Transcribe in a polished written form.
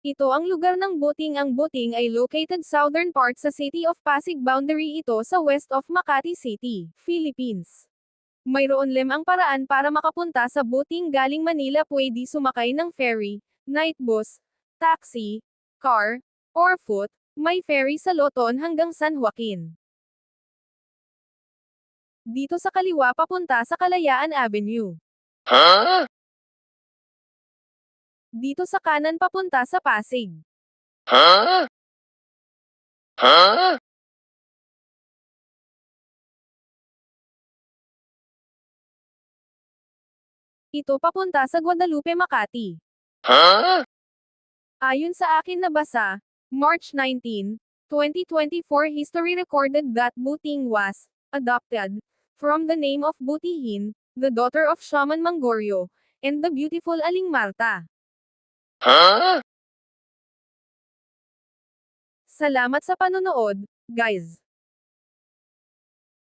Ito ang lugar ng Buting. Ang Buting ay located southern part sa City of Pasig, boundary ito sa west of Makati City, Philippines. Mayroon limang paraan para makapunta sa Buting galing Manila. Pwede sumakay ng ferry, night bus, taxi, car, or foot. May ferry sa Loton hanggang San Joaquin. Dito sa kaliwa papunta sa Kalayaan Avenue. Dito sa kanan papunta sa Pasig. Ito papunta sa Guadalupe, Makati. Ayon sa akin nabasa, March 19, 2024 history recorded that Buting was adopted from the name of Butihin, the daughter of Shaman Mangorio, and the beautiful Aling Marta. Salamat sa panonood, guys.